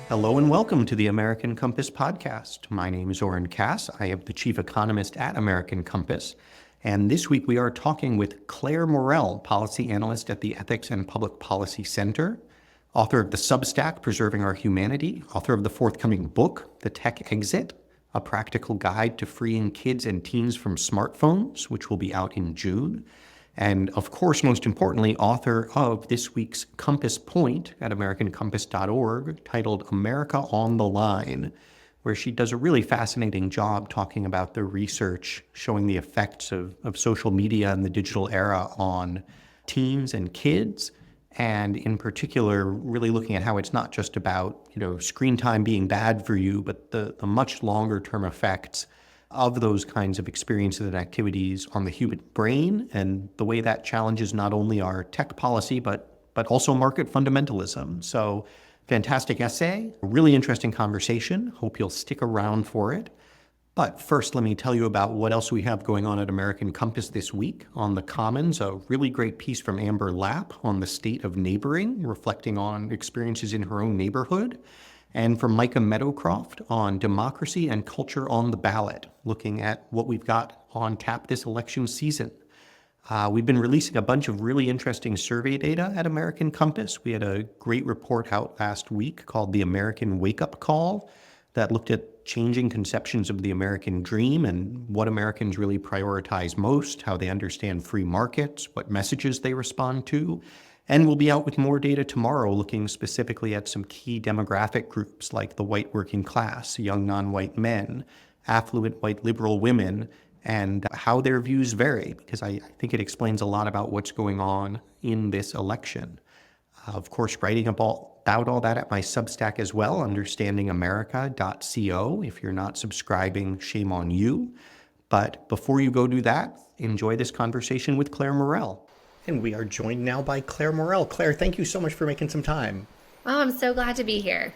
Hello and welcome to the American Compass podcast. My name is Oren Cass. I am the chief economist at American Compass. And this week we are talking with Clare Morell, policy analyst at the Ethics and Public Policy Center, author of the Substack, Preserving Our Humanity, author of the forthcoming book, The Tech Exit, A Practical Guide to Freeing Kids and Teens from Smartphones, which will be out in June. And of course, most importantly, author of this week's Compass Point at americancompass.org, titled America on the Line, where she does a really fascinating job talking about the research showing the effects of social media and the digital era on teens and kids, and in particular, really looking at how it's not just about, screen time being bad for you, but the much longer term effects of those kinds of experiences and activities on the human brain, and the way that challenges not only our tech policy, but also market fundamentalism. So fantastic essay, really interesting conversation. Hope you'll stick around for it. But first, let me tell you about what else we have going on at American Compass this week. On the Commons, a really great piece from Amber Lapp on the state of neighboring, reflecting on experiences in her own neighborhood. And from Micah Meadowcroft on democracy and culture on the ballot, looking at what we've got on tap this election season. We've been releasing a bunch of really interesting survey data at American Compass. We had a great report out last week called The American Wake-Up Call that looked at changing conceptions of the American dream and what Americans really prioritize most, how they understand free markets, what messages they respond to. And we'll be out with more data tomorrow, looking specifically at some key demographic groups like the white working class, young non-white men, affluent white liberal women, and how their views vary, because I think it explains a lot about what's going on in this election. Of course, writing about all that at my Substack as well, understandingamerica.co. If you're not subscribing, shame on you. But before you go do that, enjoy this conversation with Clare Morell. And we are joined now by Clare Morell. Clare, thank you so much for making some time. Oh, I'm so glad to be here.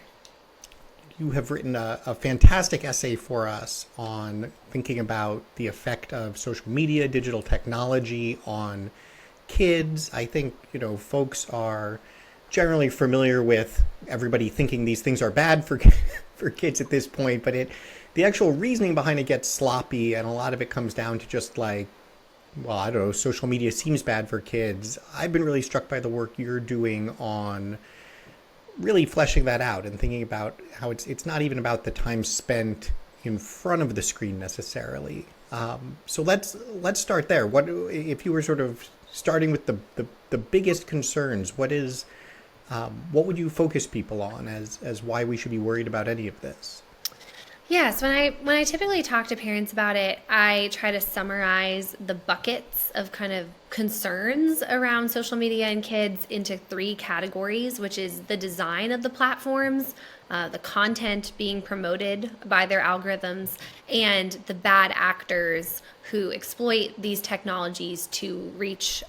You have written a fantastic essay for us on thinking about the effect of social media, digital technology on kids. I think, folks are generally familiar with everybody thinking these things are bad for for kids at this point, but the actual reasoning behind it gets sloppy, and a lot of it comes down to just social media seems bad for kids. I've been really struck by the work you're doing on really fleshing that out and thinking about how it's not even about the time spent in front of the screen necessarily. So let's start there. What if you were sort of starting with the biggest concerns? What would you focus people on as why we should be worried about any of this? Yes, when I typically talk to parents about it, I try to summarize the buckets of kind of concerns around social media and kids into three categories, which is the design of the platforms, the content being promoted by their algorithms, and the bad actors who exploit these technologies to reach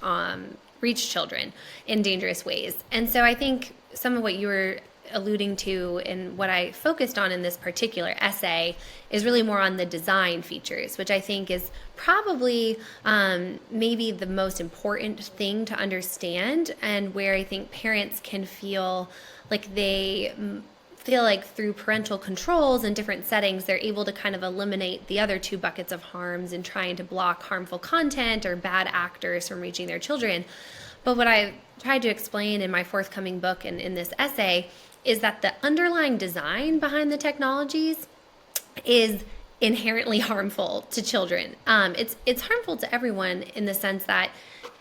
children in dangerous ways. And so I think some of what you were alluding to and what I focused on in this particular essay is really more on the design features, which I think is probably maybe the most important thing to understand, and where I think parents can feel like through parental controls and different settings, they're able to kind of eliminate the other two buckets of harms in trying to block harmful content or bad actors from reaching their children. But what I tried to explain in my forthcoming book and in this essay is that the underlying design behind the technologies is inherently harmful to children. It's harmful to everyone in the sense that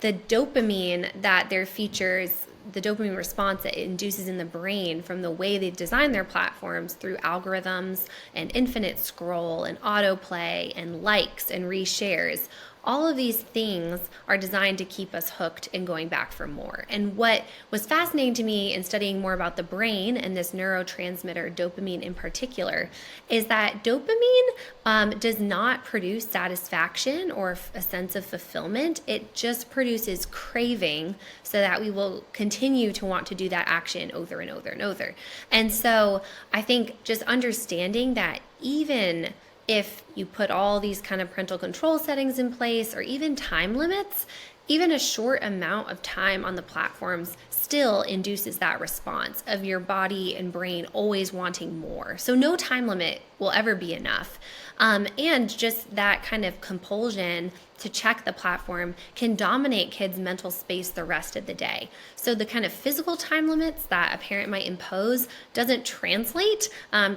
the dopamine that their features, the dopamine response it induces in the brain from the way they design their platforms through algorithms and infinite scroll and autoplay and likes and reshares, all of these things are designed to keep us hooked and going back for more. And what was fascinating to me in studying more about the brain and this neurotransmitter, dopamine in particular, is that dopamine does not produce satisfaction or a sense of fulfillment. It just produces craving so that we will continue to want to do that action over and over and over. And so I think just understanding that even if you put all these kind of parental control settings in place or even time limits, even a short amount of time on the platforms still induces that response of your body and brain always wanting more. So no time limit will ever be enough. And just that kind of compulsion to check the platform can dominate kids' mental space the rest of the day. So the kind of physical time limits that a parent might impose doesn't translate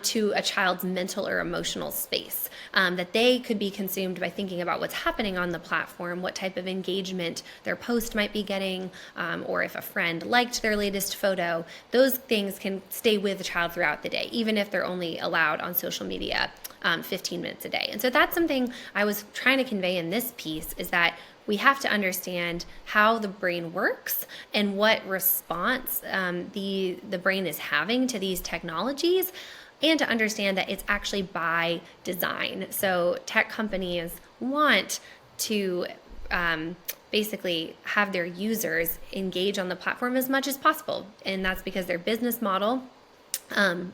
to a child's mental or emotional space. That they could be consumed by thinking about what's happening on the platform, what type of engagement their post might be getting, or if a friend liked their latest photo. Those things can stay with the child throughout the day, even if they're only allowed on social media 15 minutes a day. And so that's something I was trying to convey in this piece, is that we have to understand how the brain works and what response the brain is having to these technologies, and to understand that it's actually by design. So tech companies want to basically have their users engage on the platform as much as possible. And that's because their business model,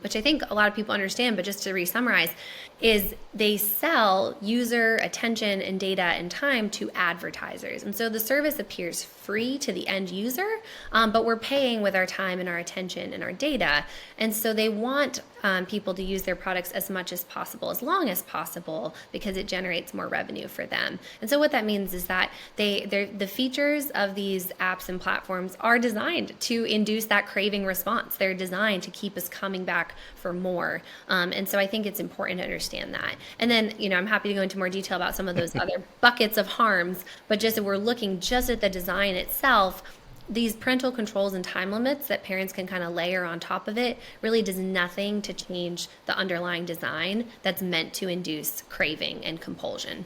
which I think a lot of people understand, but just to re-summarize, is they sell user attention and data and time to advertisers. And so the service appears free to the end user, but we're paying with our time and our attention and our data. And so they want people to use their products as much as possible, as long as possible, because it generates more revenue for them. And so what that means is that the features of these apps and platforms are designed to induce that craving response. They're designed to keep us coming back for more. And so I think it's important to understand that. And then, I'm happy to go into more detail about some of those other buckets of harms, but just if we're looking just at the design itself, these parental controls and time limits that parents can kind of layer on top of it really does nothing to change the underlying design that's meant to induce craving and compulsion.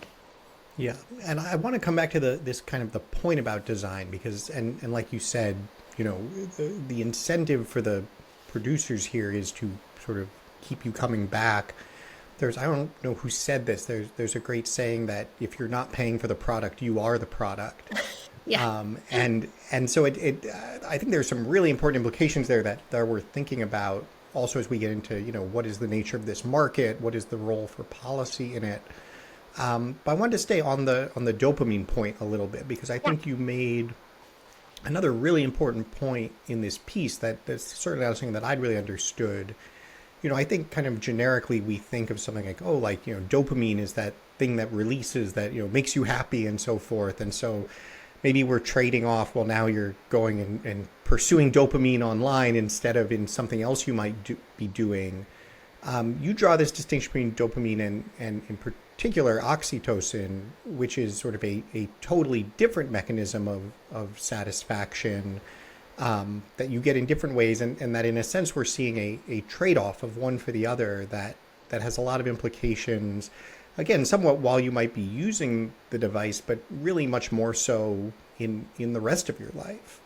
Yeah, and I want to come back to this kind of the point about design, because, and like you said, the incentive for the producers here is to sort of keep you coming back. I don't know who said this. There's a great saying that if you're not paying for the product, you are the product. Yeah. And so I think there's some really important implications there that we're thinking about also as we get into, what is the nature of this market? What is the role for policy in it? But I wanted to stay on the dopamine point a little bit, because I think you made another really important point in this piece that's certainly not something that I'd really understood. I think kind of generically we think of something like, dopamine is that thing that releases that, makes you happy and so forth. And so maybe we're trading off, well, now you're going and pursuing dopamine online instead of in something else you might be doing. You draw this distinction between dopamine and in particular oxytocin, which is sort of a totally different mechanism of satisfaction that you get in different ways, and that in a sense we're seeing a trade-off of one for the other that has a lot of implications, again, somewhat while you might be using the device, but really much more so in the rest of your life.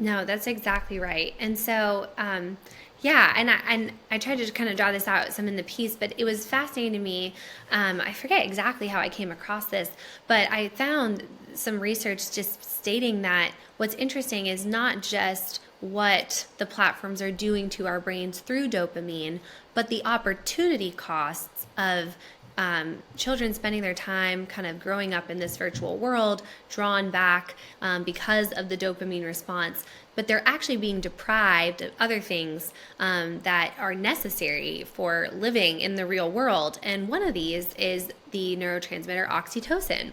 No, that's exactly right. And so, and I tried to kind of draw this out some in the piece, but it was fascinating to me. I forget exactly how I came across this, but I found some research just stating that what's interesting is not just what the platforms are doing to our brains through dopamine, but the opportunity costs of children spending their time kind of growing up in this virtual world, drawn back because of the dopamine response, but they're actually being deprived of other things that are necessary for living in the real world. And one of these is the neurotransmitter oxytocin.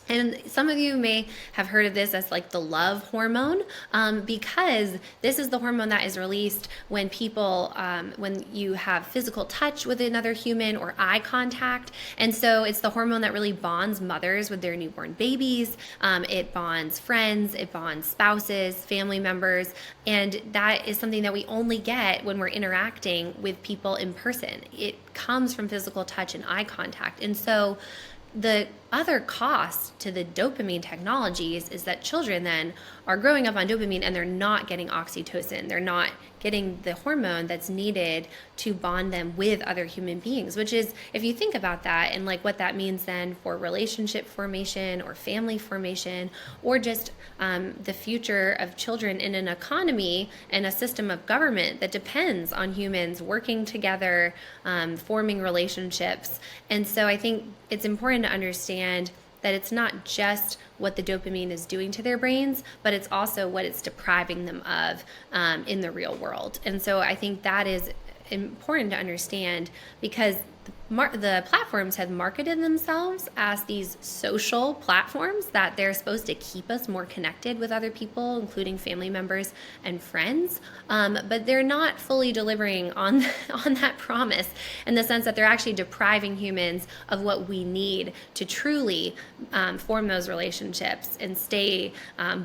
And some of you may have heard of this as like the love hormone, because this is the hormone that is released when people, when you have physical touch with another human or eye contact. And so it's the hormone that really bonds mothers with their newborn babies. It bonds friends, it bonds spouses, family members. And that is something that we only get when we're interacting with people in person. It comes from physical touch and eye contact. And so the other cost to the dopamine technologies is that children then are growing up on dopamine and they're not getting oxytocin. They're not getting the hormone that's needed to bond them with other human beings, which is, if you think about that and like what that means then for relationship formation or family formation, or just the future of children in an economy and a system of government that depends on humans working together, forming relationships. And so I think it's important to understand that it's not just what the dopamine is doing to their brains, but it's also what it's depriving them of in the real world. And so I think that is important to understand, because the platforms have marketed themselves as these social platforms that they're supposed to keep us more connected with other people, including family members and friends. But they're not fully delivering on that promise, in the sense that they're actually depriving humans of what we need to truly form those relationships and stay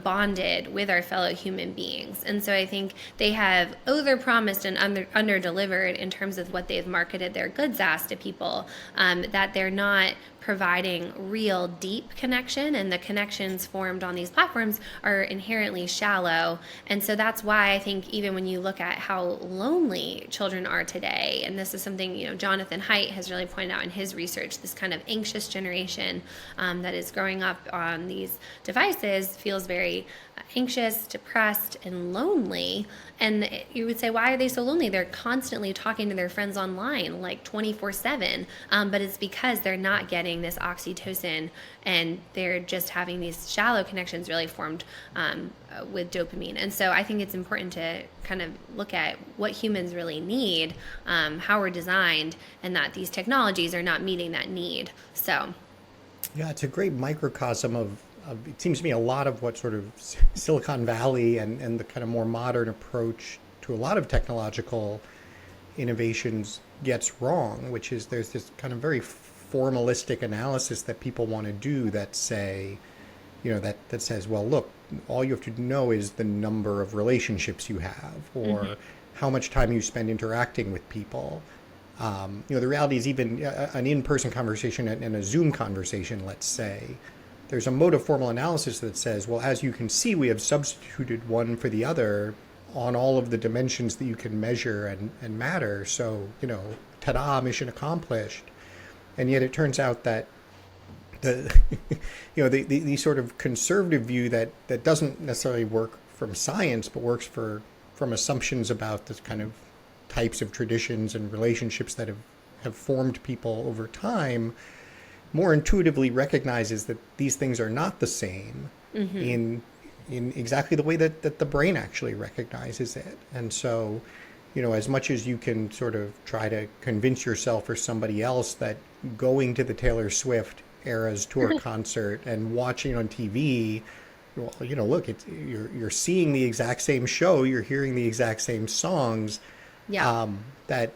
bonded with our fellow human beings. And so I think they have over-promised and under-delivered in terms of what they've marketed their goods as to people, that they're not providing real deep connection, and the connections formed on these platforms are inherently shallow. And so that's why I think even when you look at how lonely children are today, and this is something Jonathan Haidt has really pointed out in his research, this kind of anxious generation that is growing up on these devices feels very anxious, depressed, and lonely. And you would say, why are they so lonely? They're constantly talking to their friends online, like 24/7. But it's because they're not getting this oxytocin, and they're just having these shallow connections really formed with dopamine. And so I think it's important to kind of look at what humans really need, how we're designed, and that these technologies are not meeting that need. So yeah, it's a great microcosm of it seems to me a lot of what sort of Silicon Valley and the kind of more modern approach to a lot of technological innovations gets wrong, which is there's this kind of very formalistic analysis that people want to do that say, that says, well, look, all you have to know is the number of relationships you have, or how much time you spend interacting with people. The reality is even an in-person conversation and a Zoom conversation, let's say, there's a mode of formal analysis that says, well, as you can see, we have substituted one for the other on all of the dimensions that you can measure and matter. So, ta-da, mission accomplished. And yet it turns out that the sort of conservative view that doesn't necessarily work from science, but works from assumptions about this kind of types of traditions and relationships that have formed people over time, more intuitively recognizes that these things are not the same in exactly the way that the brain actually recognizes it. And so, as much as you can sort of try to convince yourself or somebody else that going to the Taylor Swift Eras Tour concert and watching on TV, well, look, you're seeing the exact same show, you're hearing the exact same songs, that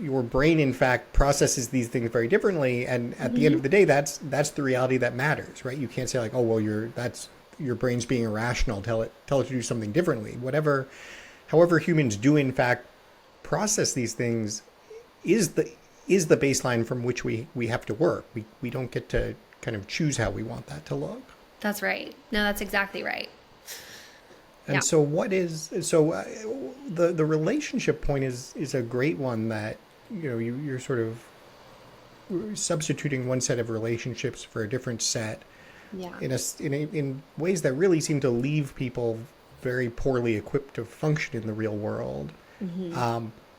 your brain, in fact, processes these things very differently. And at the end of the day, that's the reality that matters, right? You can't say like, oh, well, your brain's being irrational. Tell it to do something differently. However humans do, in fact, process these things is the baseline from which we have to work. We don't get to kind of choose how we want that to look. that's right. No, that's exactly right. And so the relationship point is a great one that, you're sort of substituting one set of relationships for a different set in ways that really seem to leave people very poorly equipped to function in the real world.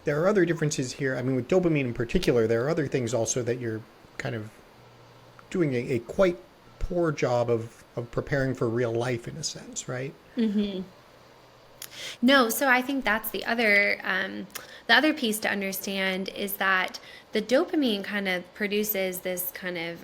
There are other differences here. I mean, with dopamine in particular, there are other things also that you're kind of doing a quite poor job of preparing for real life in a sense, right? No, so I think that's the other piece to understand is that the dopamine kind of produces this kind of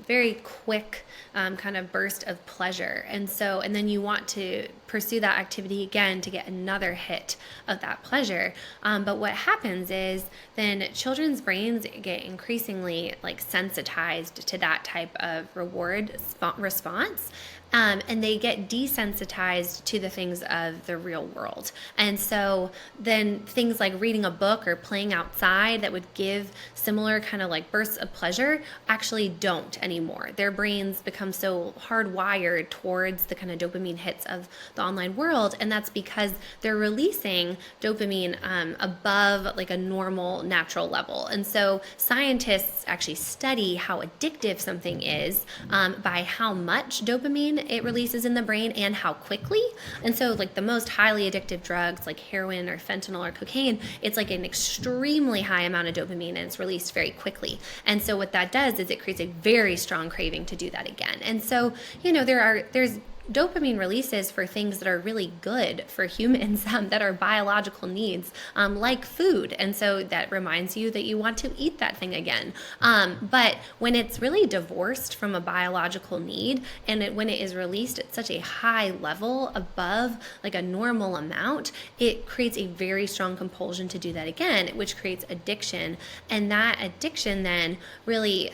very quick kind of burst of pleasure. And then you want to pursue that activity again to get another hit of that pleasure. But what happens is then children's brains get increasingly like sensitized to that type of reward response. And they get desensitized to the things of the real world. And so then things like reading a book or playing outside that would give similar kind of like bursts of pleasure actually don't anymore. Their brains become so hardwired towards the kind of dopamine hits of the online world. And that's because they're releasing dopamine above like a normal natural level. And so scientists actually study how addictive something is by how much dopamine it releases in the brain and how quickly. And so like the most highly addictive drugs like heroin or fentanyl or cocaine, it's like an extremely high amount of dopamine, and it's released very quickly. And so what that does is it creates a very strong craving to do that again. And so, there's dopamine releases for things that are really good for humans, that are biological needs, like food. And so that reminds you that you want to eat that thing again. But when it's really divorced from a biological need, and when it is released at such a high level above like a normal amount, it creates a very strong compulsion to do that again, which creates addiction. And that addiction then really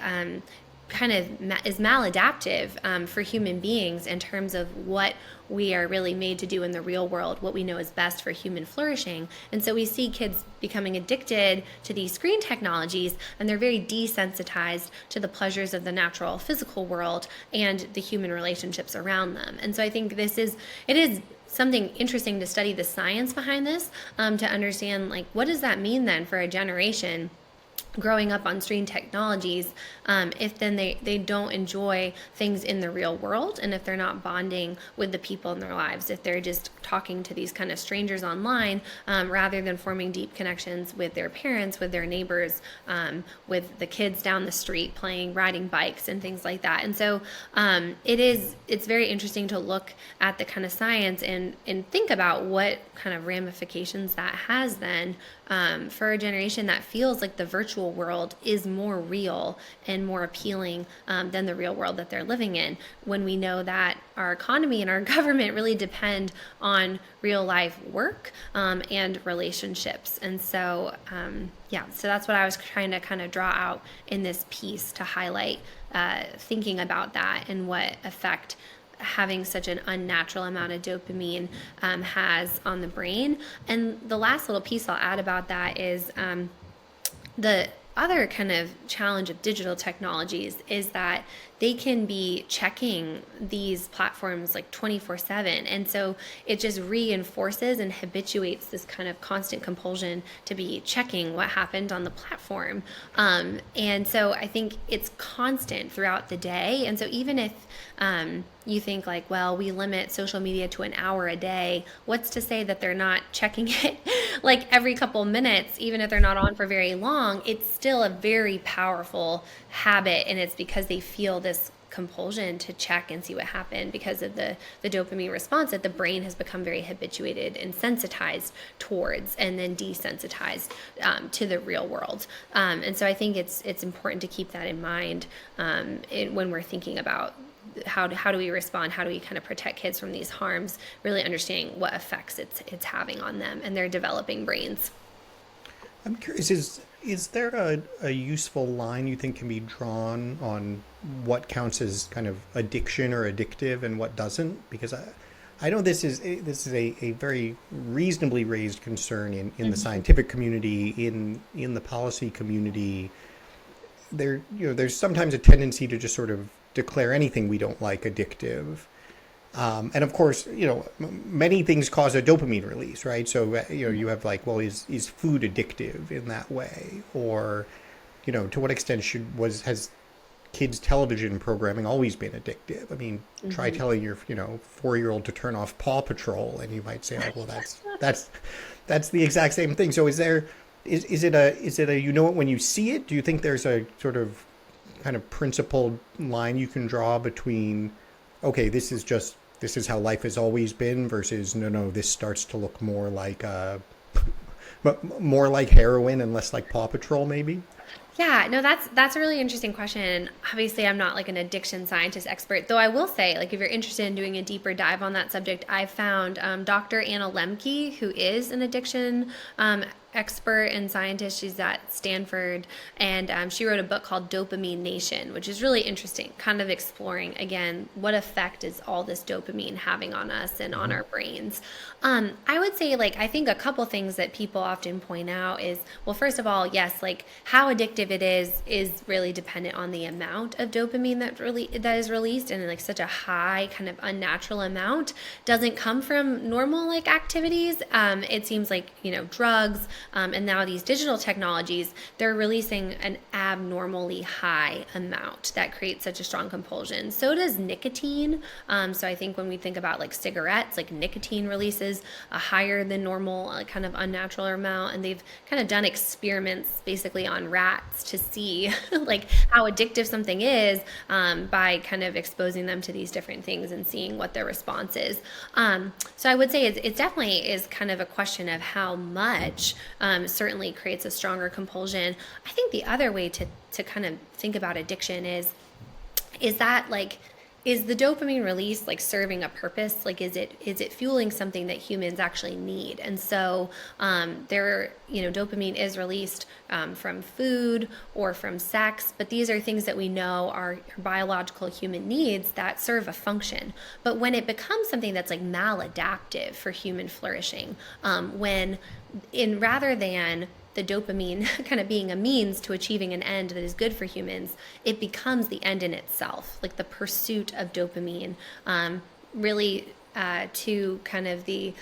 kind of is maladaptive for human beings in terms of what we are really made to do in the real world, what we know is best for human flourishing. And so we see kids becoming addicted to these screen technologies, and they're very desensitized to the pleasures of the natural physical world and the human relationships around them. And so I think it is something interesting to study the science behind this, to understand like, what does that mean then for a generation growing up on screen technologies, if then they don't enjoy things in the real world, and if they're not bonding with the people in their lives, if they're just talking to these kind of strangers online, rather than forming deep connections with their parents, with their neighbors, with the kids down the street riding bikes and things like that. And so it's very interesting to look at the kind of science and think about what kind of ramifications that has then for a generation that feels like the virtual world is more real and more appealing than the real world that they're living in, when we know that our economy and our government really depend on real life work and relationships. And so, so that's what I was trying to kind of draw out in this piece to highlight, thinking about that and what effect having such an unnatural amount of dopamine has on the brain. And the last little piece I'll add about that is the other kind of challenge of digital technologies is that they can be checking these platforms like 24/7. And so it just reinforces and habituates this kind of constant compulsion to be checking what happened on the platform. And so I think it's constant throughout the day. And so even if you think like, well, we limit social media to an hour a day, what's to say that they're not checking it like every couple minutes, even if they're not on for very long? It's still a very powerful habit, and it's because they feel this compulsion to check and see what happened because of the dopamine response that the brain has become very habituated and sensitized towards, and then desensitized to the real world. And so I think it's important to keep that in mind when we're thinking about how do we respond, how do we kind of protect kids from these harms, really understanding what effects it's having on them and their developing brains. I'm curious, is there a useful line you think can be drawn on what counts as kind of addiction or addictive and what doesn't? Because I know this is a very reasonably raised concern in the scientific community, in the policy community. There's sometimes a tendency to just sort of declare anything we don't like addictive. And of course, many things cause a dopamine release, right? So, you have like, well, is food addictive in that way? Or, to what extent has kids' television programming always been addictive? I mean, try telling your, 4-year-old to turn off Paw Patrol, and you might say, oh, well, that's the exact same thing. So is it a, when you see it? Do you think there's a sort of kind of principled line you can draw between, okay, this is how life has always been, versus no, this starts to look more like heroin and less like Paw Patrol, maybe? Yeah, no, that's a really interesting question. Obviously, I'm not like an addiction scientist expert, though I will say, like, if you're interested in doing a deeper dive on that subject, I found Dr. Anna Lemke, who is an addiction expert and scientist. She's at Stanford, and she wrote a book called Dopamine Nation, which is really interesting, kind of exploring, again, what effect is all this dopamine having on us and on our brains. I would say, like, I think a couple things that people often point out is, well, first of all, yes, like, how addictive it is really dependent on the amount of dopamine that is released, and like such a high kind of unnatural amount doesn't come from normal like activities. It seems like drugs, and now these digital technologies, they're releasing an abnormally high amount that creates such a strong compulsion. So does nicotine. So I think when we think about like cigarettes, like nicotine releases a higher than normal, kind of unnatural amount, and they've kind of done experiments basically on rats to see like how addictive something is, by kind of exposing them to these different things and seeing what their response is. So I would say it definitely is kind of a question of how much, certainly creates a stronger compulsion. I think the other way to kind of think about addiction is that like, is the dopamine release like serving a purpose? Like, is it fueling something that humans actually need? And so dopamine is released from food or from sex, but these are things that we know are biological human needs that serve a function. But when it becomes something that's like maladaptive for human flourishing, rather than the dopamine kind of being a means to achieving an end that is good for humans, it becomes the end in itself, like the pursuit of dopamine, really to kind of the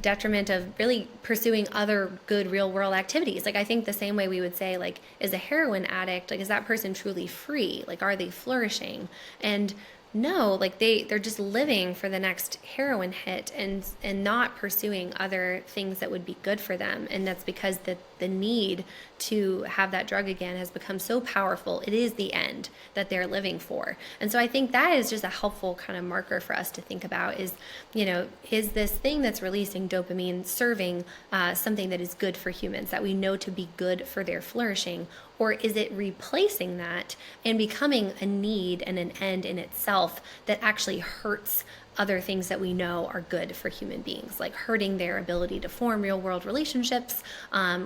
detriment of really pursuing other good real world activities. Like I think the same way we would say, like, is a heroin addict, like, is that person truly free? Like, are they flourishing? And no, like they're just living for the next heroin hit and not pursuing other things that would be good for them. And that's because the need to have that drug again has become so powerful. It is the end that they're living for. And so I think that is just a helpful kind of marker for us to think about is this thing that's releasing dopamine serving something that is good for humans, that we know to be good for their flourishing? Or is it replacing that and becoming a need and an end in itself that actually hurts other things that we know are good for human beings, like hurting their ability to form real world relationships,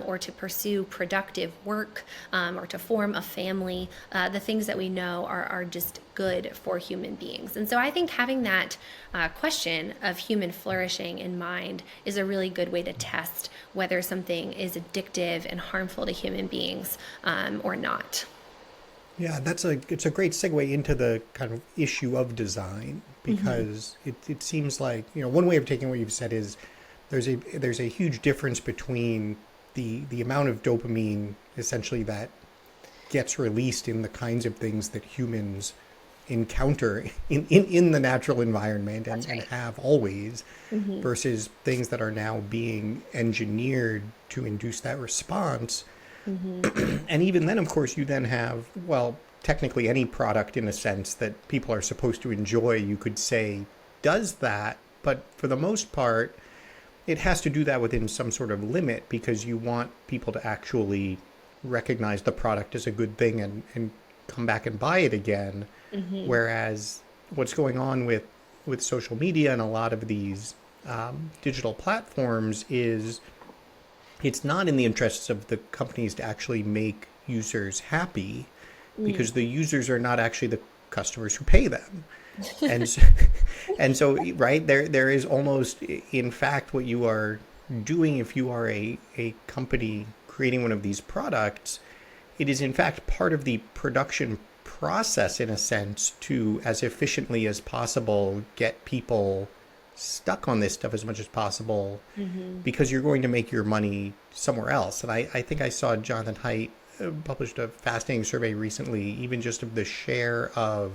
or to pursue productive work, or to form a family, the things that we know are just good for human beings. And so I think having that question of human flourishing in mind is a really good way to test whether something is addictive and harmful to human beings, or not. Yeah, it's a great segue into the kind of issue of design, because it seems like, one way of taking what you've said is there's a huge difference between the amount of dopamine essentially that gets released in the kinds of things that humans encounter in the natural environment and have always, versus things that are now being engineered to induce that response. And even then, of course, you then have, well, technically any product in a sense that people are supposed to enjoy, you could say, does that. But for the most part, it has to do that within some sort of limit, because you want people to actually recognize the product as a good thing and come back and buy it again. Whereas what's going on with social media and a lot of these digital platforms is it's not in the interests of the companies to actually make users happy, because the users are not actually the customers who pay them. And so right there is almost, in fact, what you are doing if you are a company creating one of these products, it is in fact part of the production process, in a sense, to as efficiently as possible get people stuck on this stuff as much as possible, because you're going to make your money somewhere else. And I think I saw Jonathan Haidt published a fascinating survey recently, even just of the share of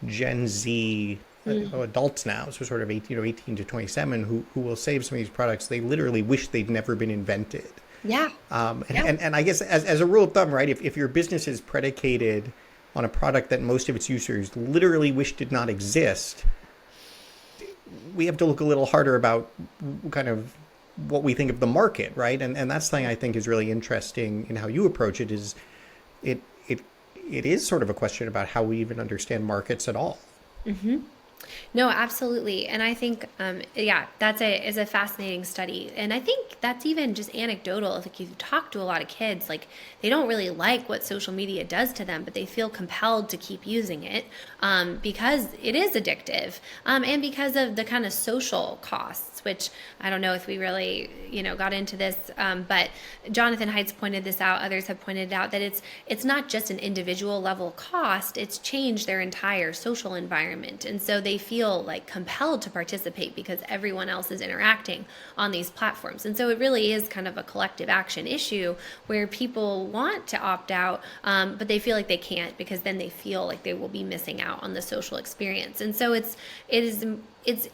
Gen Z adults now, so sort of 18 to 27, who will save some of these products they literally wish they'd never been invented. And I guess as a rule of thumb, right, if your business is predicated on a product that most of its users literally wish did not exist, we have to look a little harder about kind of what we think of the market, right? And that's something I think is really interesting in how you approach it. Is it is sort of a question about how we even understand markets at all. No, absolutely. And I think, that's a fascinating study. And I think that's even just anecdotal. Like, you talk to a lot of kids, like, they don't really like what social media does to them, but they feel compelled to keep using it, because it is addictive, and because of the kind of social costs, which I don't know if we really, got into this, but Jonathan Haidt's pointed this out. Others have pointed out that it's not just an individual level cost. It's changed their entire social environment. And so they feel feel like compelled to participate because everyone else is interacting on these platforms. And so it really is kind of a collective action issue where people want to opt out, but they feel like they can't because then they feel like they will be missing out on the social experience. And so it's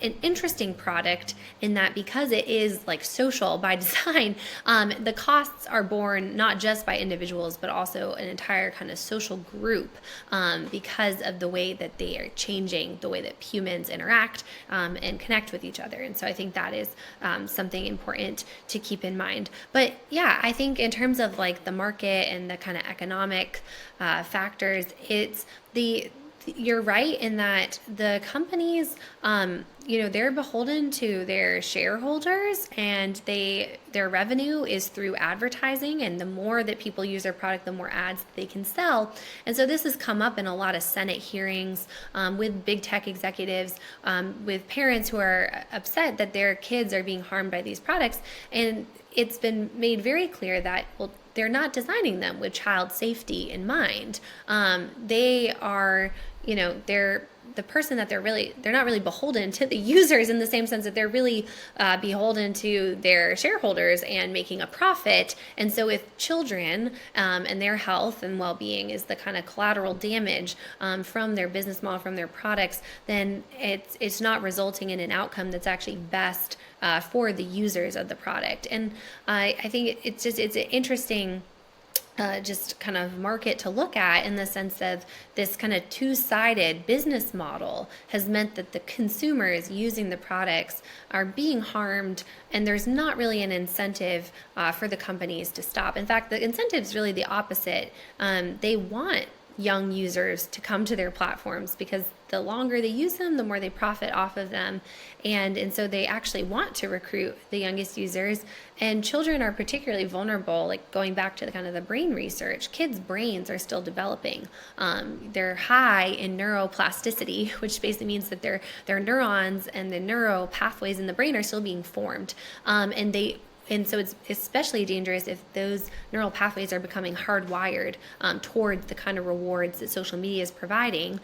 an interesting product in that because it is like social by design, the costs are borne not just by individuals, but also an entire kind of social group because of the way that they are changing the way that humans interact and connect with each other. And so I think that is something important to keep in mind. But yeah, I think in terms of like the market and the kind of economic factors, you're right in that the companies, they're beholden to their shareholders, and their revenue is through advertising. And the more that people use their product, the more ads they can sell. And so this has come up in a lot of Senate hearings with big tech executives, with parents who are upset that their kids are being harmed by these products. And it's been made very clear that, well, they're not designing them with child safety in mind. They are, they're the person that they're not really beholden to the users in the same sense that they're really beholden to their shareholders and making a profit. And so if children and their health and well-being is the kind of collateral damage from their business model, from their products, then it's not resulting in an outcome that's actually best for the users of the product. And I think it's an interesting just kind of market to look at in the sense of this kind of two-sided business model has meant that the consumers using the products are being harmed, and there's not really an incentive for the companies to stop. In fact, the incentive is really the opposite. They want young users to come to their platforms because the longer they use them, the more they profit off of them. And so they actually want to recruit the youngest users. And children are particularly vulnerable, like going back to the kind of the brain research. Kids' brains are still developing. They're high in neuroplasticity, which basically means that their neurons and the neural pathways in the brain are still being formed. And so it's especially dangerous if those neural pathways are becoming hardwired towards the kind of rewards that social media is providing,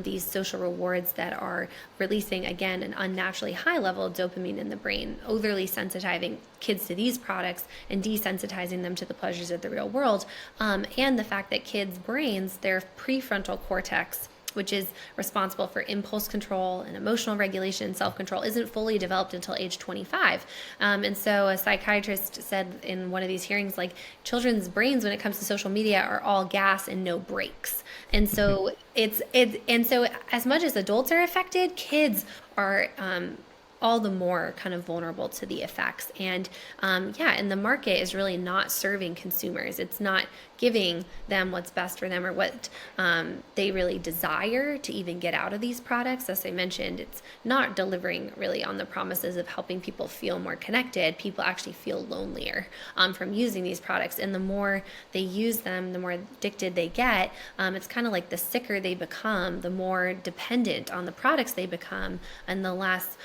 these social rewards that are releasing, again, an unnaturally high level of dopamine in the brain, overly sensitizing kids to these products and desensitizing them to the pleasures of the real world. And the fact that kids' brains, their prefrontal cortex, which is responsible for impulse control and emotional regulation and self-control, isn't fully developed until age 25. And so a psychiatrist said in one of these hearings, like, children's brains when it comes to social media are all gas and no brakes. And so so as much as adults are affected, kids are all the more kind of vulnerable to the effects. And and the market is really not serving consumers. It's not giving them what's best for them or what they really desire to even get out of these products. As I mentioned, it's not delivering really on the promises of helping people feel more connected. People actually feel lonelier from using these products. And the more they use them, the more addicted they get. It's kind of like the sicker they become, the more dependent on the products they become, and the less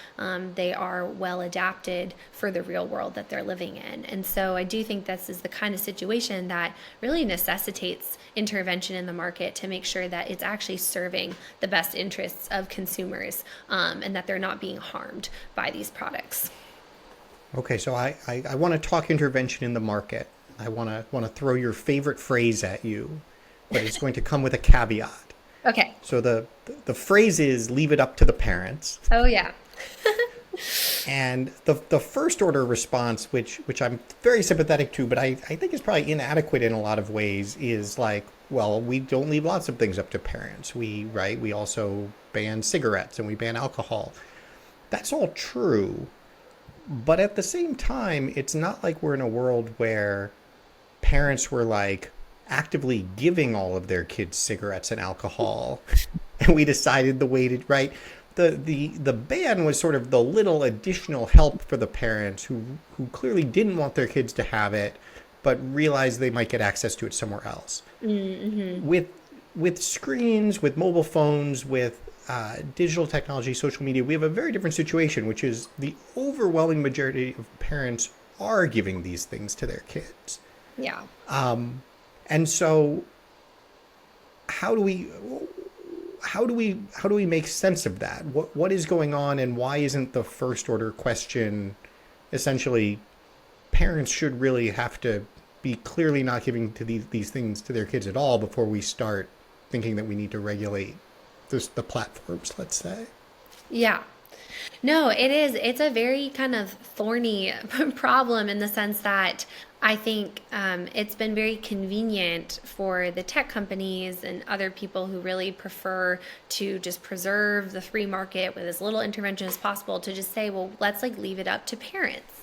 they are well adapted for the real world that they're living in. And so I do think this is the kind of situation that really necessitates intervention in the market to make sure that it's actually serving the best interests of consumers and that they're not being harmed by these products. Okay, so I want to talk intervention in the market. I want to throw your favorite phrase at you, but it's going to come with a caveat. Okay. So the phrase is leave it up to the parents. Oh, yeah. And the first order response, which I'm very sympathetic to, but I think is probably inadequate in a lot of ways, is like, well, we don't leave lots of things up to parents. We also ban cigarettes and we ban alcohol. That's all true. But at the same time, it's not like we're in a world where parents were like actively giving all of their kids cigarettes and alcohol and we decided the way to, right? The ban was sort of the little additional help for the parents who clearly didn't want their kids to have it, but realized they might get access to it somewhere else. Mm-hmm. With screens, with mobile phones, with digital technology, social media, we have a very different situation, which is the overwhelming majority of parents are giving these things to their kids. Yeah. And so how how do we make sense of that? What is going on, and why isn't the first order question essentially parents should really have to be clearly not giving to these things to their kids at all before we start thinking that we need to regulate the platforms, let's say? Yeah. No, it is. It's a very kind of thorny problem in the sense that I think it's been very convenient for the tech companies and other people who really prefer to just preserve the free market with as little intervention as possible to just say, well, let's like leave it up to parents.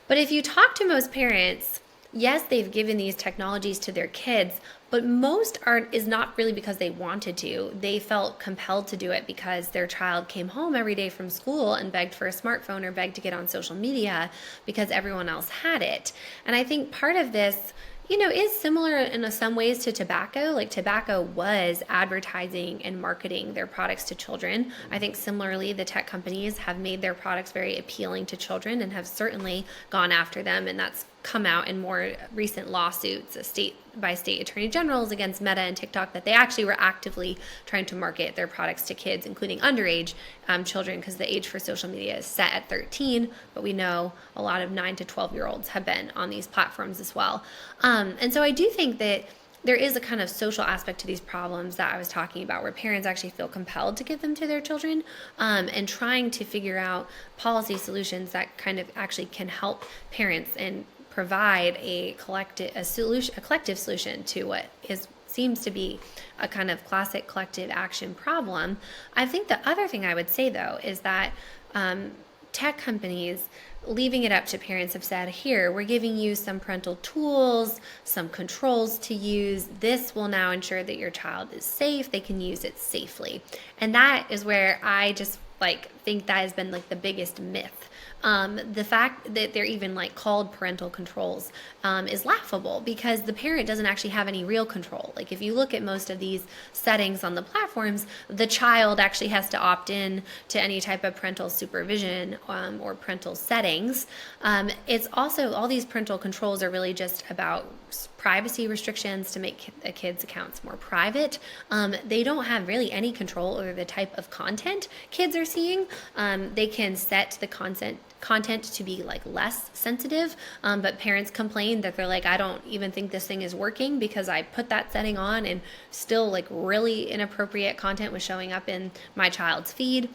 But if you talk to most parents, yes, they've given these technologies to their kids, but most is not really because they wanted to. They felt compelled to do it because their child came home every day from school and begged for a smartphone or begged to get on social media because everyone else had it. And I think part of this, is similar in some ways to tobacco. Like tobacco was advertising and marketing their products to children. I think similarly, the tech companies have made their products very appealing to children and have certainly gone after them. And that's come out in more recent lawsuits, state by state attorney generals against Meta and TikTok, that they actually were actively trying to market their products to kids, including underage children, because the age for social media is set at 13, but we know a lot of 9 to 12-year-olds have been on these platforms as well. And so I do think that there is a kind of social aspect to these problems that I was talking about, where parents actually feel compelled to give them to their children, and trying to figure out policy solutions that kind of actually can help parents and provide a collective solution to what seems to be a kind of classic collective action problem. I think the other thing I would say, though, is that tech companies, leaving it up to parents, have said, here, we're giving you some parental tools, some controls to use. This will now ensure that your child is safe. They can use it safely. And that is where I just think that has been the biggest myth. The fact that they're even called parental controls is laughable, because the parent doesn't actually have any real control. If you look at most of these settings on the platforms, the child actually has to opt in to any type of parental supervision or parental settings. It's also, all these parental controls are really just about privacy restrictions to make a kid's accounts more private. They don't have really any control over the type of content kids are seeing. They can set the content to be less sensitive, but parents complain that they're I don't even think this thing is working because I put that setting on and still really inappropriate content was showing up in my child's feed.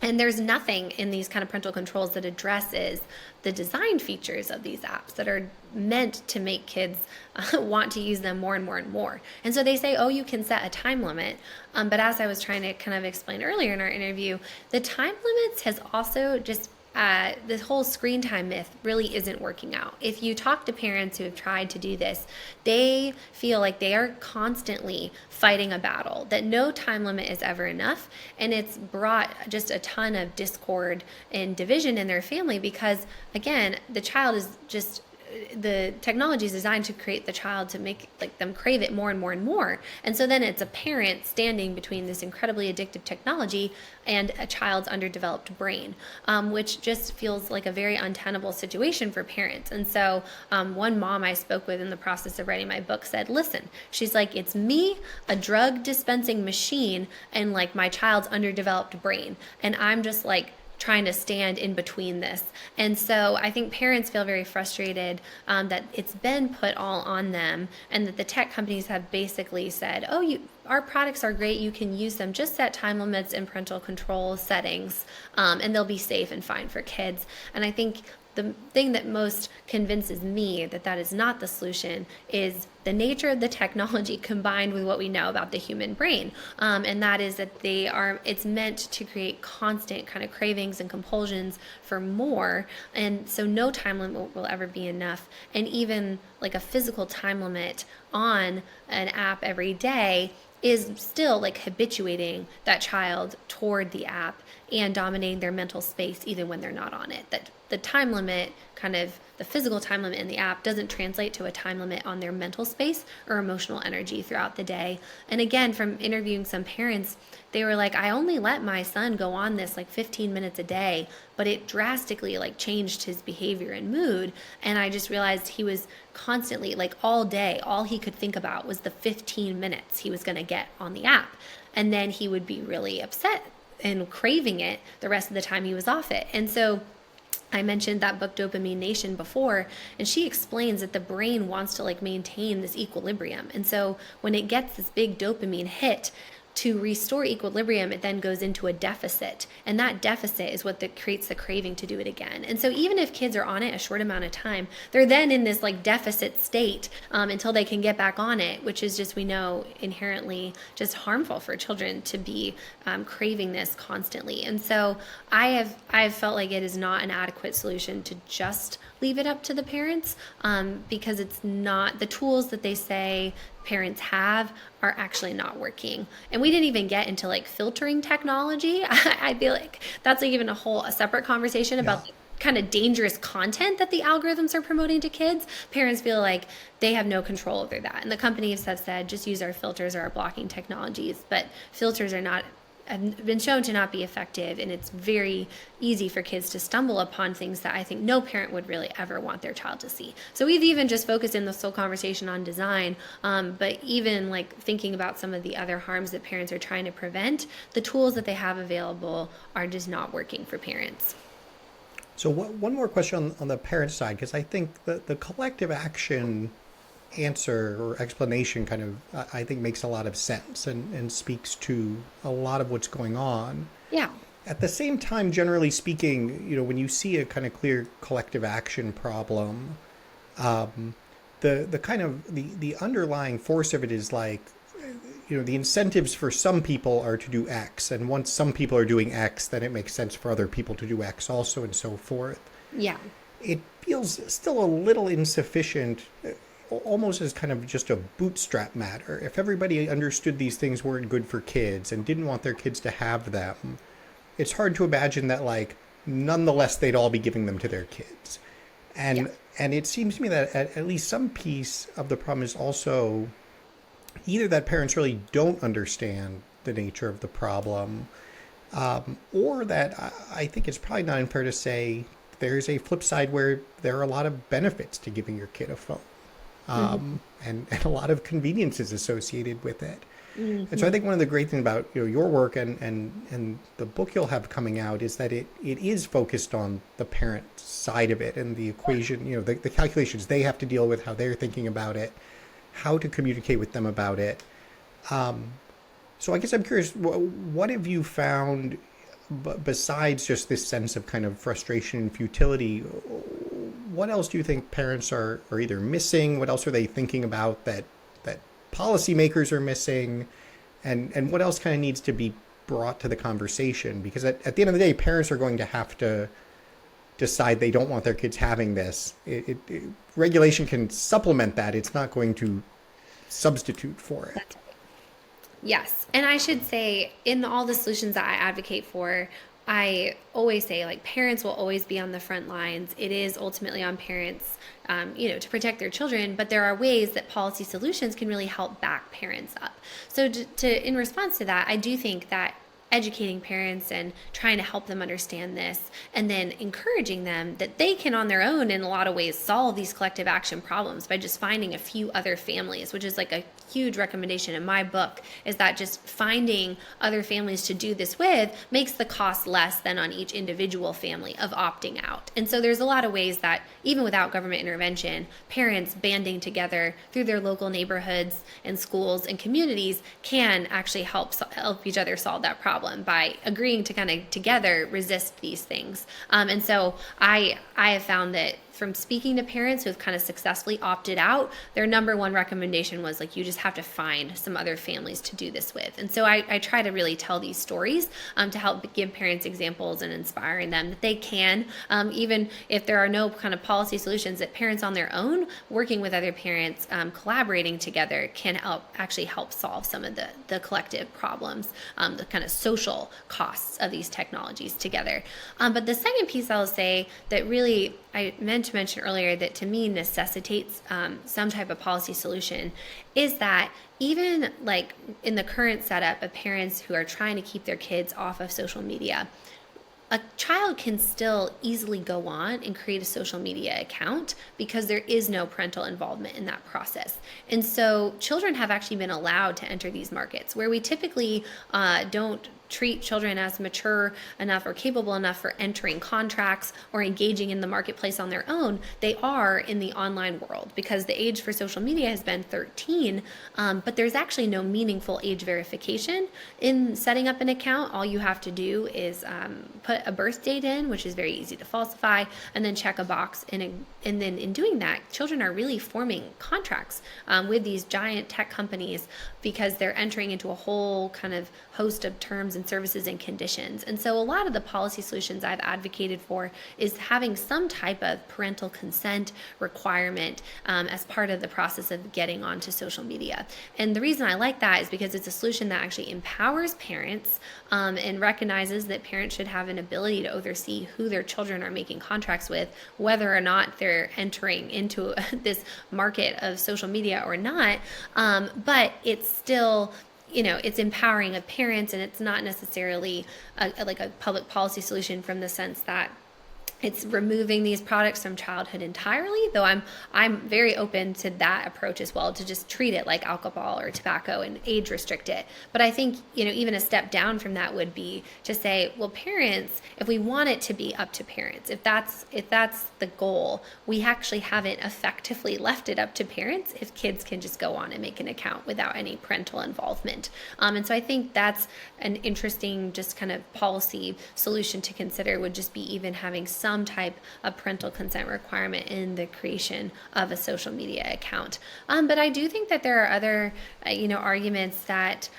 And there's nothing in these kind of parental controls that addresses the design features of these apps that are meant to make kids want to use them more and more and more. And so they say, oh, you can set a time limit. But as I was trying to kind of explain earlier in our interview, the time limits has also just this whole screen time myth really isn't working out. If you talk to parents who have tried to do this, they feel like they are constantly fighting a battle, that no time limit is ever enough. And it's brought just a ton of discord and division in their family because, again, the child is just, the technology is designed to create the child to make them crave it more and more and more. And so then it's a parent standing between this incredibly addictive technology and a child's underdeveloped brain, which just feels like a very untenable situation for parents. And so one mom I spoke with in the process of writing my book said, listen, she's like, it's me, a drug dispensing machine, and my child's underdeveloped brain. And I'm just trying to stand in between this. And so I think parents feel very frustrated that it's been put all on them, and that the tech companies have basically said, oh, our products are great, you can use them, just set time limits and parental control settings, and they'll be safe and fine for kids. And I think the thing that most convinces me that that is not the solution is the nature of the technology combined with what we know about the human brain. And that is that it's meant to create constant kind of cravings and compulsions for more. And so no time limit will ever be enough. And even a physical time limit on an app every day is still habituating that child toward the app and dominating their mental space even when they're not on it. That the time limit, kind of the physical time limit in the app, doesn't translate to a time limit on their mental space or emotional energy throughout the day. And again, from interviewing some parents, they were like, I only let my son go on this 15 minutes a day, but it drastically changed his behavior and mood. And I just realized he was constantly all day, all he could think about was the 15 minutes he was going to get on the app. and then he would be really upset and craving it the rest of the time he was off it. And so I mentioned that book Dopamine Nation before, and she explains that the brain wants to like maintain this equilibrium. And so when it gets this big dopamine hit, to restore equilibrium, it then goes into a deficit. And that deficit is what creates the craving to do it again. And so even if kids are on it a short amount of time, they're then in this like deficit state until they can get back on it, which is just, we know, inherently just harmful for children to be craving this constantly. And so I've felt like it is not an adequate solution to just leave it up to the parents, because it's not, the tools that they say parents have are actually not working. And we didn't even get into like filtering technology. I feel like that's like even a separate conversation about the kind of dangerous content that the algorithms are promoting to kids. Parents feel like they have no control over that. And the companies have said, just use our filters or our blocking technologies. But filters have been shown to not be effective, and it's very easy for kids to stumble upon things that I think no parent would really ever want their child to see. So we've even just focused in this whole conversation on design, but even like thinking about some of the other harms that parents are trying to prevent, the tools that they have available are just not working for parents. So one more question on the parent side, because I think the collective action answer or explanation kind of, I think, makes a lot of sense and speaks to a lot of what's going on. Yeah. At the same time, generally speaking, when you see a kind of clear collective action problem, the kind of the underlying force of it is like, the incentives for some people are to do X, and once some people are doing X, then it makes sense for other people to do X also, and so forth. Yeah. It feels still a little insufficient, almost as kind of just a bootstrap matter. If everybody understood these things weren't good for kids and didn't want their kids to have them, it's hard to imagine that, like, nonetheless they'd all be giving them to their kids. And it seems to me that at least some piece of the problem is also either that parents really don't understand the nature of the problem, or that I think it's probably not unfair to say there's a flip side where there are a lot of benefits to giving your kid a phone. And a lot of conveniences associated with it. And so I think one of the great things about your work and the book you'll have coming out is that it is focused on the parent side of it and the equation, the calculations they have to deal with, how they're thinking about it, how to communicate with them about it. So I guess I'm curious, what have you found besides just this sense of kind of frustration and futility? What else do you think parents are either missing? What else are they thinking about that policymakers are missing? And what else kind of needs to be brought to the conversation? Because at the end of the day, parents are going to have to decide they don't want their kids having this. Regulation can supplement that. It's not going to substitute for it. Yes. And I should say, in all the solutions that I advocate for, I always say, like, parents will always be on the front lines. It is ultimately on parents, to protect their children, but there are ways that policy solutions can really help back parents up. So in response to that, I do think that educating parents and trying to help them understand this, and then encouraging them that they can on their own in a lot of ways solve these collective action problems by just finding a few other families, which is like a huge recommendation in my book, is that just finding other families to do this with makes the cost less than on each individual family of opting out. And so there's a lot of ways that even without government intervention, parents banding together through their local neighborhoods and schools and communities can actually help each other solve that problem by agreeing to kind of together resist these things. And so I have found that from speaking to parents who have kind of successfully opted out, their number one recommendation was, like, you just have to find some other families to do this with. And so I try to really tell these stories to help give parents examples and inspiring them that they can, even if there are no kind of policy solutions, that parents on their own, working with other parents, collaborating together, can actually help solve some of the collective problems, the kind of social costs of these technologies together. But the second piece I'll say that really I meant to mention earlier that to me necessitates some type of policy solution is that even like in the current setup of parents who are trying to keep their kids off of social media, a child can still easily go on and create a social media account because there is no parental involvement in that process. And so children have actually been allowed to enter these markets where we typically don't treat children as mature enough or capable enough for entering contracts or engaging in the marketplace on their own. They are in the online world because the age for social media has been 13, but there's actually no meaningful age verification in setting up an account. All you have to do is put a birth date in, which is very easy to falsify, and then check a box. And then in doing that, children are really forming contracts with these giant tech companies because they're entering into a whole kind of host of terms and services and conditions. And so a lot of the policy solutions I've advocated for is having some type of parental consent requirement as part of the process of getting onto social media. And the reason I like that is because it's a solution that actually empowers parents and recognizes that parents should have an ability to oversee who their children are making contracts with, whether or not they're entering into this market of social media or not. But it's still, it's empowering of parents, and it's not necessarily like a public policy solution from the sense that it's removing these products from childhood entirely, though I'm very open to that approach as well, to just treat it like alcohol or tobacco and age restrict it. But I think, even a step down from that would be to say, well, parents, if we want it to be up to parents, if that's the goal, we actually haven't effectively left it up to parents if kids can just go on and make an account without any parental involvement. And so I think that's an interesting just kind of policy solution to consider, would just be even having some type of parental consent requirement in the creation of a social media account. But I do think that there are other, arguments that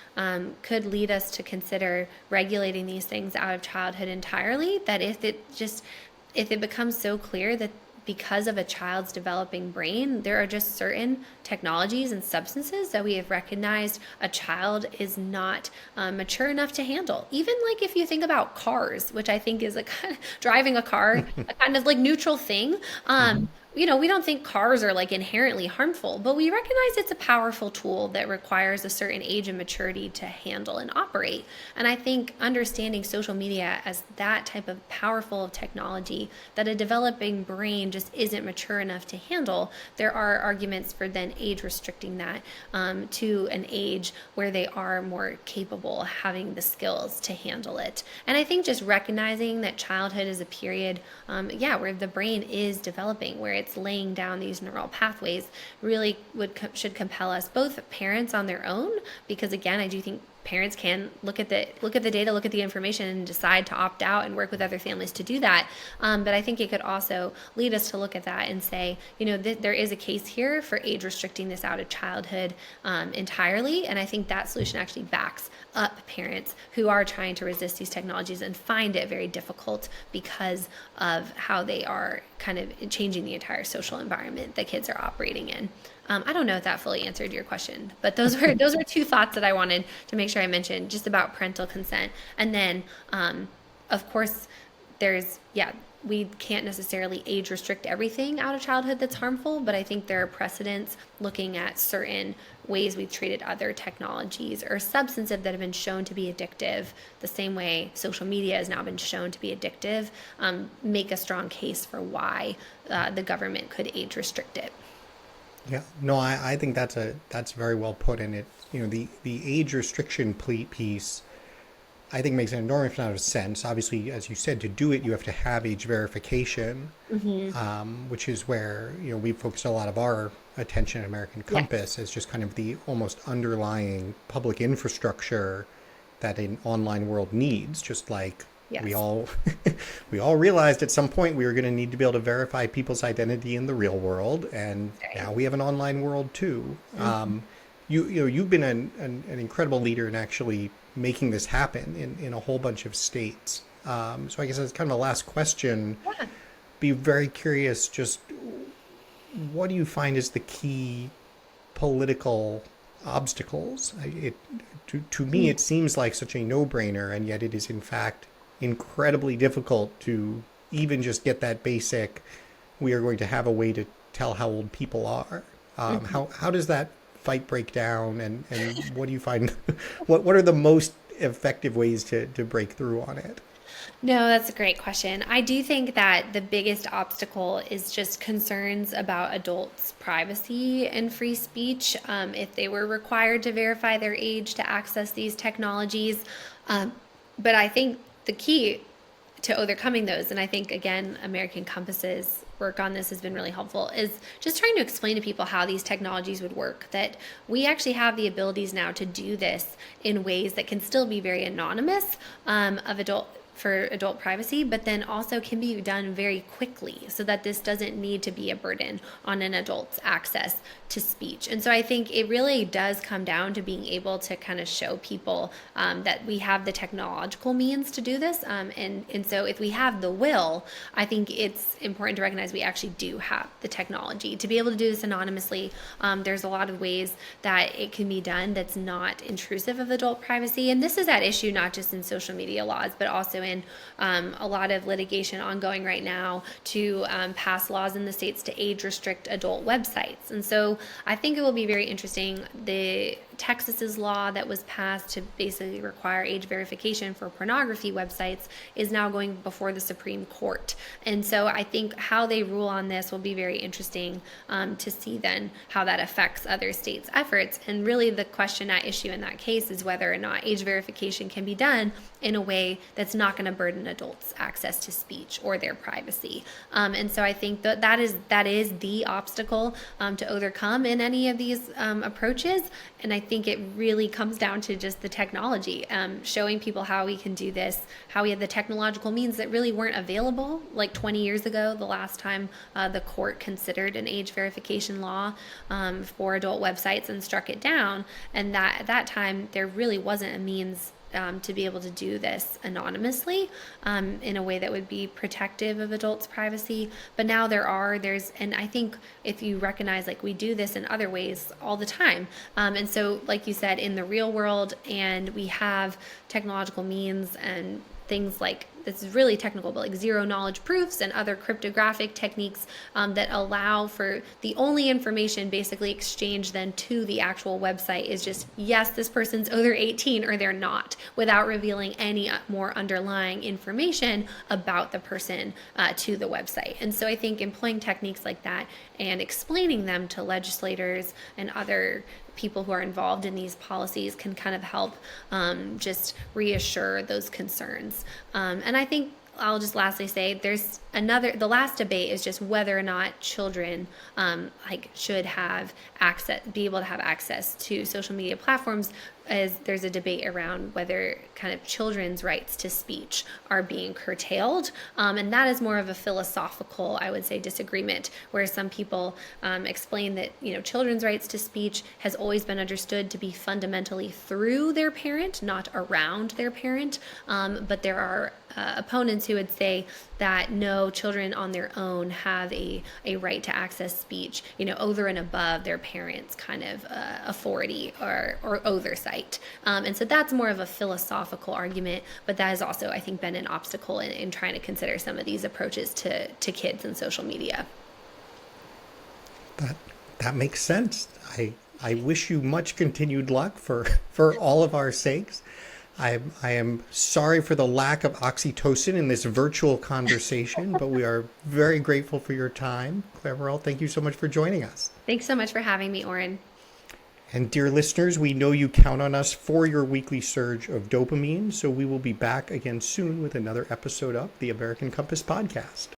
could lead us to consider regulating these things out of childhood entirely. That if it becomes so clear that because of a child's developing brain, there are just certain technologies and substances that we have recognized a child is not mature enough to handle. Even like if you think about cars, which I think is a kind of driving a car, a kind of like neutral thing. We don't think cars are like inherently harmful, but we recognize it's a powerful tool that requires a certain age and maturity to handle and operate. And I think understanding social media as that type of powerful technology that a developing brain just isn't mature enough to handle, there are arguments for then age restricting that to an age where they are more capable of having the skills to handle it. And I think just recognizing that childhood is a period, where the brain is developing, where it's laying down these neural pathways, really should compel us, both parents on their own, because again, I do think parents can look at the data, look at the information, and decide to opt out and work with other families to do that. But I think it could also lead us to look at that and say, there is a case here for age restricting this out of childhood entirely. And I think that solution actually backs up parents who are trying to resist these technologies and find it very difficult because of how they are kind of changing the entire social environment that kids are operating in. I don't know if that fully answered your question, but those were two thoughts that I wanted to make sure I mentioned just about parental consent. And then, of course, we can't necessarily age restrict everything out of childhood that's harmful, but I think there are precedents looking at certain ways we've treated other technologies or substances that have been shown to be addictive, the same way social media has now been shown to be addictive, make a strong case for why the government could age restrict it. Yeah, no, I think that's very well put. And it, the age restriction piece, I think makes an enormous amount of sense. Obviously, as you said, to do it, you have to have age verification, which is where, we focus a lot of our attention at American Compass as just kind of the almost underlying public infrastructure that an online world needs, just like we all realized at some point we were going to need to be able to verify people's identity in the real world, and now we have an online world too. You've been an incredible leader in actually making this happen in a whole bunch of states. So I guess that's kind of the last question. Be very curious, just what do you find is the key political obstacles? To me, it seems like such a no-brainer, and yet it is in fact incredibly difficult to even just get that basic, we are going to have a way to tell how old people are. How does that fight break down, and what do you find, what are the most effective ways to break through on it? No, that's a great question. I do think that the biggest obstacle is just concerns about adults' privacy and free speech. If they were required to verify their age to access these technologies. Um, but I think the key to overcoming those, and I think again American Compass's work on this has been really helpful, is just trying to explain to people how these technologies would work, that we actually have the abilities now to do this in ways that can still be very anonymous, for adult privacy, but then also can be done very quickly, so that this doesn't need to be a burden on an adult's access to speech. And so I think it really does come down to being able to kind of show people that we have the technological means to do this. And so if we have the will, I think it's important to recognize we actually do have the technology to be able to do this anonymously. There's a lot of ways that it can be done that's not intrusive of adult privacy. And this is at issue not just in social media laws, but also in a lot of litigation ongoing right now to pass laws in the states to age restrict adult websites. And so I think it will be very interesting. The Texas's law that was passed to basically require age verification for pornography websites is now going before the Supreme Court. And so I think how they rule on this will be very interesting to see then how that affects other states' efforts. And really the question at issue in that case is whether or not age verification can be done in a way that's not going to burden adults' access to speech or their privacy. And so I think that is the obstacle to overcome in any of these approaches. And I think it really comes down to just the technology, showing people how we can do this, how we have the technological means that really weren't available like 20 years ago, the last time the court considered an age verification law for adult websites and struck it down. And that at that time, there really wasn't a means to be able to do this anonymously in a way that would be protective of adults' privacy. But now and I think if you recognize, like, we do this in other ways all the time. And so, like you said, in the real world, and we have technological means and things like, this is really technical, but like zero knowledge proofs and other cryptographic techniques that allow for the only information basically exchanged then to the actual website is just, yes, this person's either 18 or they're not, without revealing any more underlying information about the person to the website. And so I think employing techniques like that and explaining them to legislators and other people who are involved in these policies can kind of help just reassure those concerns. And I think I'll just lastly say the last debate is just whether or not children should be able to have access to social media platforms, as there's a debate around whether kind of children's rights to speech are being curtailed. And that is more of a philosophical, I would say, disagreement, where some people explain that, children's rights to speech has always been understood to be fundamentally through their parent, not around their parent. But there are opponents who would say that no, children on their own have a right to access speech, over and above their parents' kind of authority or oversight. And so that's more of a philosophical argument, but that has also, I think, been an obstacle in trying to consider some of these approaches to kids and social media. That makes sense. I wish you much continued luck for all of our sakes. I am sorry for the lack of oxytocin in this virtual conversation, but we are very grateful for your time. Clare Morell, thank you so much for joining us. Thanks so much for having me, Oren. And dear listeners, we know you count on us for your weekly surge of dopamine, so we will be back again soon with another episode of the American Compass podcast.